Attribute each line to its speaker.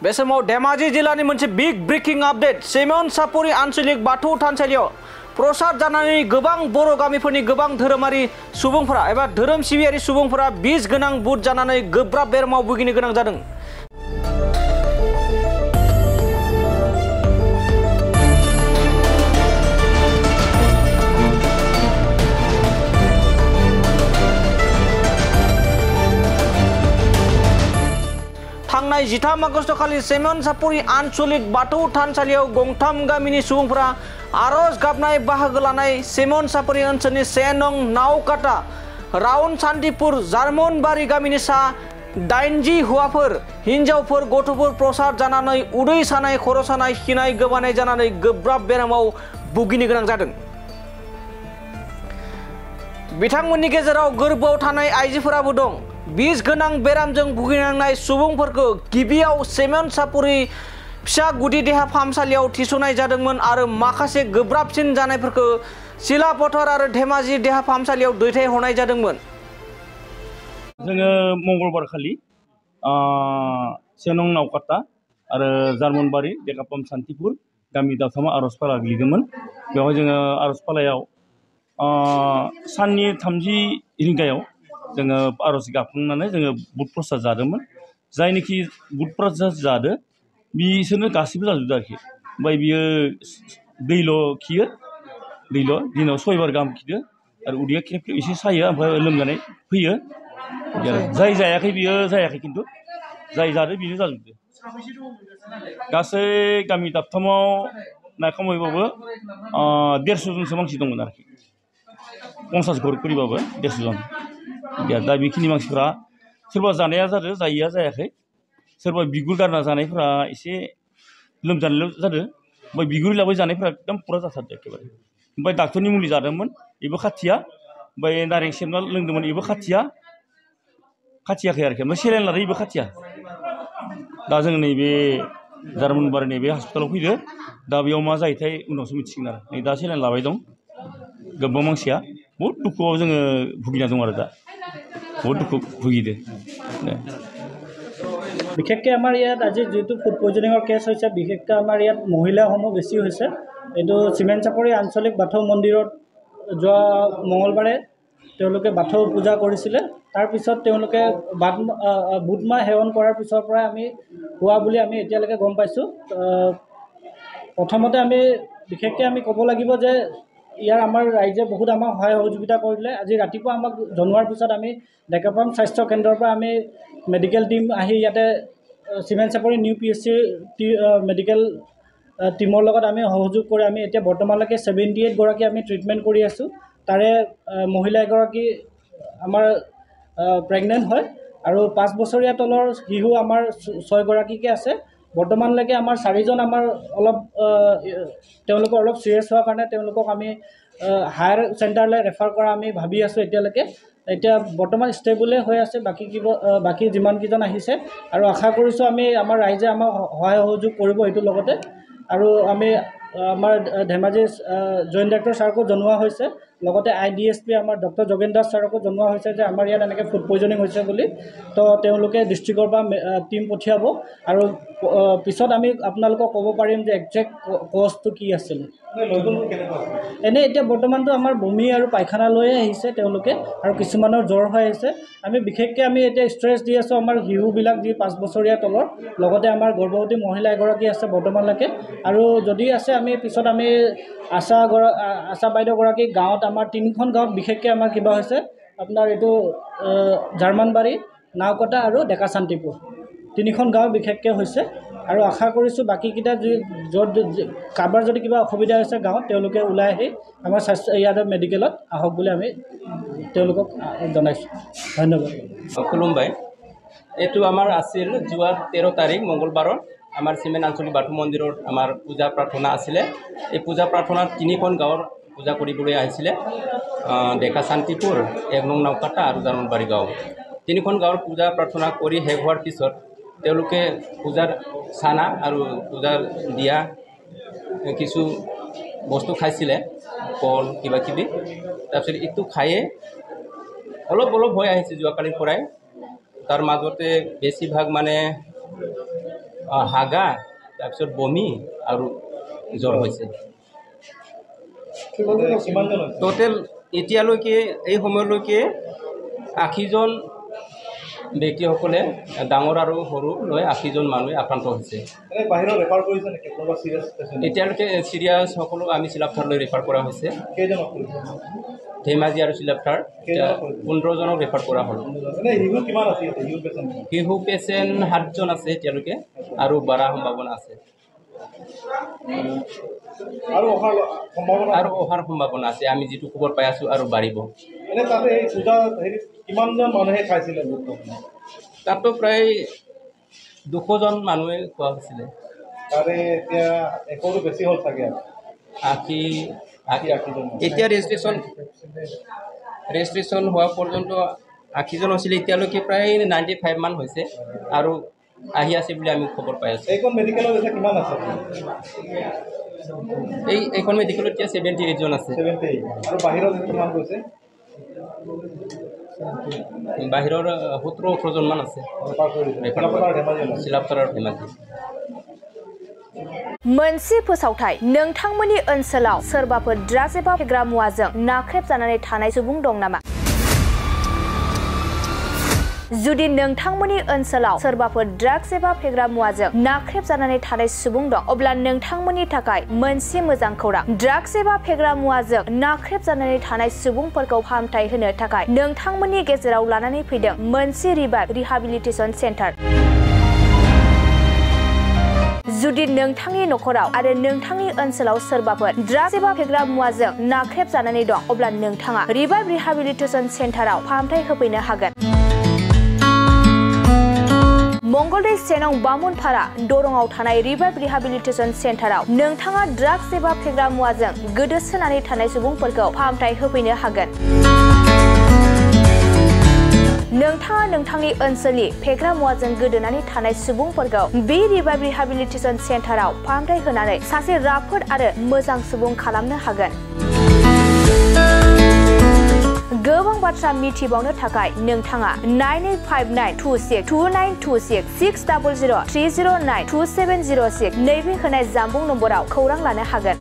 Speaker 1: बे समाव धेमाजि जिल्लानि मोनसे बिग ब्रेकिं आपडेट सेमन सापरि आन्चलिक बाथौ थानसालियाव प्रसाद जानानै गोबां बर' गामिफोरनि गोबां धोरोमारि सुबुंफोरा एबा धोरोम सिबियारि सुबुंफोरा बिस गोनां बुट जानानै गोब्राब बेरामाव भुगिनो गोनां जादों। थांनाय 13 आगस्ट खालि सेमन सापरि आन्चलिक बाथौ थानसालियाव गंथाम गामिनि सुबुंफोरा आरज गाबनाय बाहागो लानाय सेमन सापरि ओनसोलनि 1 नं नावकाटा राउन सान्तिपुर जार्मनबारि गामिनि सा 80 हौवाफोर हिन्जावफोर गथ'फोर प्रसाद जानानै उदै सानाय खर' सानाय खिनाय गोबानाय जानानै गोब्राब बेरामाव भुगिनो गोनां जादों। बिथांमोननि गेजेराव गोरबोआव थानाय आइजोफोराबो दं। बिस गोनां बेरामजों भुगिनांनाय सुबुंफोरखौ गिबियाव सेमन सापरि फिसा गुदि देहा फाहामसालियाव थिसननाय जादोंमोन आरो माखासे गोब्राबसिन जानायफोरखौ सिलापथर आरो धेमाजि देहा फाहामसालियाव दैथायहरनाय जादोंमोन।
Speaker 2: जोङो मंगलबार खालि 1 नं नावकाटा आरो जार्मनबारि देकापाम सान्तिपुर गामि दावथामा आरजपाला गोग्लैदोंमोन। बेवहाय जोङो आरजपालायाव साननि 30 रिंगायाव जोङो आरज गाबखांनानै जोङो बुट प्रसाद जादोंमोन। जायनोखि बुट प्रसाद जादो बिसोरनो गासिबो जाजोबदो आरोखि। ओमफ्राय बियो दैल' खियो, दैल' दिनाव 6 बार गाहाम खिदो आरो उदैया ख्रेब ख्रेब एसे सायो ओमफ्राय लोमजानाय फैयो। जाय जायाखै बियो जायाखै, खिन्थु जाय जादो बिनो जाजोबदो। गासै गामि दाबथामाव नायखांबायबाबो 150 जनसो मानसि दंमोन आरोखि। 50 घर करिबाबो 150 जन। दा बेखिनि मानसिफ्रा सोरबा जानाया जादों, जायैया जायाखै। सोरबा बिगुर गारना जानायफ्रा एसे लोमजानायल' जादों। ओमफ्राय बिगुर लाबाय जानायफ्रा एकदम पुरा जाथारदों एखेबारे। ओमफ्राय डाक्टरनि मुलि जादोंमोन, बेबो खाथिया। ओमफ्राय नारें सेबना लोंदोंमोन, बेबो खाथियाखै आरोखि। ओमफ्राय सेलाइन लादों, बेबो खाथिया। दा जों नैबे जार्मनबारि नैबे हस्पिटालाव फैदो। दा बेयाव मा जायोथाय उनावसो मिथिगोन आरो। नै दा सेलाइन लाबाय दं गोबां मानसिया। बहुत दुखुआव जोङो भुगिना दं आरो दा बहुत दुखु भुगिदो।
Speaker 3: বিশেষকৈ আমাৰ ইয়াত আজি যিটো ফুড পয়জনিঙৰ কেছ হৈছে, বিশেষকৈ আমাৰ ইয়াত মহিলাসমূহ বেছি হৈছে। এইটো চিমেন চাপৰি আঞ্চলিক বাথৌ মন্দিৰত যোৱা মঙলবাৰে তেওঁলোকে বাথৌ পূজা কৰিছিলে। তাৰপিছত তেওঁলোকে বুটমাহ সেৱন কৰাৰ পিছৰ পৰাই আমি হোৱা বুলি আমি এতিয়ালৈকে গম পাইছোঁ। প্ৰথমতে আমি বিশেষকৈ আমি ক'ব লাগিব যে ইয়াৰ আমাৰ ৰাইজে বহুত আমাক সহায় সহযোগিতা কৰিলে। আজি ৰাতিপুৱা আমাক জনোৱাৰ পিছত আমি ডেকাপাম স্বাস্থ্য কেন্দ্ৰৰ পৰা আমি মেডিকেল টিম আহি ইয়াতে চিমেন চাপৰি নিউ PSC মেডিকেল টিমৰ লগত আমি সহযোগ কৰি আমি এতিয়া বৰ্তমানলৈকে 78 গৰাকী আমি ট্ৰিটমেণ্ট কৰি আছোঁ। তাৰে মহিলা এগৰাকী আমাৰ প্ৰেগনেণ্ট হয় আৰু 5 বছৰীয়া তলৰ শিশু আমাৰ 6 গৰাকীকে আছে। বৰ্তমানলৈকে আমাৰ 4 জন আমাৰ অলপ তেওঁলোকৰ অলপ চিৰিয়াছ হোৱাৰ কাৰণে তেওঁলোকক আমি হায়াৰ চেণ্টাৰলৈ ৰেফাৰ কৰা আমি ভাবি আছোঁ এতিয়ালৈকে। এতিয়া বৰ্তমান ষ্টেবলে হৈ আছে বাকী যিমানকেইজন আহিছে, আৰু আশা কৰিছোঁ আমি আমাৰ ৰাইজে আমাক সহায় সহযোগ কৰিব এইটোৰ লগতে। আৰু আমি আমাৰ ধেমাজি জইণ্ট ডাইৰেক্টৰ ছাৰকো জনোৱা হৈছে, লগতে IDSP আমাৰ ডক্টৰ যোগেন দাস ছাৰকো জনোৱা হৈছে যে আমাৰ ইয়াত এনেকৈ ফুড পয়জনিং হৈছে বুলি। তো তেওঁলোকে ডিষ্ট্ৰিক্টৰ পৰা টিম পঠিয়াব আৰু পিছত আমি আপোনালোকক ক'ব পাৰিম যে একজেক্ট কজটো কি আছিল। এনেই এতিয়া বৰ্তমানটো আমাৰ বমি আৰু পায়খানালৈয়ে আহিছে তেওঁলোকে, আৰু কিছুমানৰ জ্বৰ হৈ আহিছে। আমি বিশেষকৈ আমি এতিয়া ষ্ট্ৰেছ দি আছোঁ আমাৰ শিশুবিলাক যি 5 বছৰীয়া তলৰ, লগতে আমাৰ গৰ্ভৱতী মহিলা এগৰাকী আছে বৰ্তমানলৈকে। আৰু যদি আছে আমি পিছত আমি আশা বাইদেউগৰাকী গাঁৱত আমাৰ 3খন গাঁৱত বিশেষকৈ আমাৰ কিবা হৈছে আপোনাৰ এইটো জাৰ্মানবাৰী, নাওকটা আৰু ডেকা শান্তিপুৰ 3খন গাঁও বিশেষকৈ হৈছে। আৰু আশা কৰিছোঁ বাকীকেইটা য'ত কাৰোবাৰ যদি কিবা অসুবিধা হৈছে গাঁৱত তেওঁলোকে ওলাই আহি আমাৰ স্বাস্থ্য ইয়াতে মেডিকেলত আহক বুলি আমি তেওঁলোকক জনাইছোঁ। ধন্যবাদ।
Speaker 4: খুলুমবাই, এইটো আমাৰ আছিল যোৱা 13 তাৰিখ মংগলবাৰত আমাৰ চিমেন আঞ্চলিক বাথৌ মন্দিৰত আমাৰ পূজা প্ৰাৰ্থনা আছিলে। এই পূজা প্ৰাৰ্থনাত 3খন গাঁৱৰ পূজা কৰিবলৈ আহিছিলে, ডেকা শান্তিপুৰ, 1 নং নাওকাটা আৰু জাৰ্মনবাৰী গাঁও। 3খন গাঁৱৰ পূজা প্ৰাৰ্থনা কৰি শেষ হোৱাৰ পিছত তেওঁলোকে পূজাৰ চানা আৰু পূজাৰ দিয়া কিছু বস্তু খাইছিলে, কল কিবা কিবি। তাৰপিছত এইটো খায়ে অলপ হৈ আহিছে যোৱাকালিৰ পৰাই। তাৰ মাজতে বেছিভাগ মানে হাগা তাৰপিছত বমি আৰু জ্বৰ হৈছে টোটেল এতিয়ালৈকে এই সময়লৈকে 80জন ব্যক্তিসকলে ডাঙৰ আৰু সৰু লৈ 80জন মানুহে আক্ৰান্ত হৈছে এতিয়ালৈকে চিৰিয়াছ সকলো আমি চিলাপথাৰলৈ ৰেফাৰ কৰা হৈছে ধেমাজি আৰু চিলাপথাৰ 15জনক ৰেফাৰ কৰা হ'ল শিশু পেচেণ্ট 7জন আছে এতিয়ালৈকে আৰু বাঢ়া সম্ভাৱনা আছে আৰু অহাৰ সম্ভাৱনা আছে আমি যিটো খবৰ পাই আছোঁ আৰু বাঢ়িব তাতো প্ৰায় 200জন মানুহে খোৱা হৈছিলে এতিয়া ৰেজিষ্ট্ৰেশ্যন হোৱা পৰ্যন্ত 80জন হৈছিলে এতিয়ালৈকে প্ৰায় 95 মান হৈছে আৰু আহি আছে বুলি আমি খবৰ পাই আছোঁ এইখন মেডিকেলত এতিয়া 78জন আছে বাহিৰৰ 17-18জন মান আছে চিলাপথাৰ আৰু ধেমাজি
Speaker 5: मोनसे फोसावथाय नोंथांमोननि ओनसोलाव सोरबाफोर ड्राग्स एबा फेग्रा मुवाजों नाख्रेबजानानै थानाय सुबुं दं नामा जुदि नोंथांमोननि ओनसोलाव सोरबाफोर ड्राग्स एबा फेग्रा मुवाजों नाख्रेबजानानै थानाय सुबुं दं अब्ला नोंथांमोननि थाखाय मोनसे मोजां खौरां ड्राग्स एबा फेग्रा मुवाजों नाख्रेबजानानै थानाय सुबुंफोरखौ फाहामथाय होनो थाखाय नोंथांमोननि गेजेराव लानानै फैदों मोनसे रिभाइभ रिहाबिलिटेसन सेन्टार जुदि नोंथांनि नखराव आरो नोंथांनि ओनसोलाव सोरबाफोर ड्राग्स एबा फेग्रा मुवाजों नाख्रेबजानानै दं अब्ला नोंथाङा रिभाइभ रिहाबिलिटेसन सेन्टाराव फाहामथाय होफैनो हागोन मंगलदै सेनं बामुनपारा दरंआव थानाय रिभाइभ रिहाबिलिटेसन सेन्टाराव नोंथाङा ड्राग्स एबा फेग्रा मुवाजों गोदोसोनानै थानाय सुबुंफोरखौ फाहामथाय होफैनो हागोन नोंथाङा नोंथांनि ओनसोलनि फेग्रा मुवाजों गोदोनानै थानाय सुबुंफोरखौ बे रिभाइभ रिहाबिलिटेसन सेन्टाराव फाहामथाय होनानै सासे राफोद आरो मोजां सुबुं खालामनो हागोन गोबां बाथ्रा मिथिबावनो थाखाय नोंथाङा 9859262926 60030927006 नैबे होनाय जानबुं नम्बराव खौरां लानो हागोन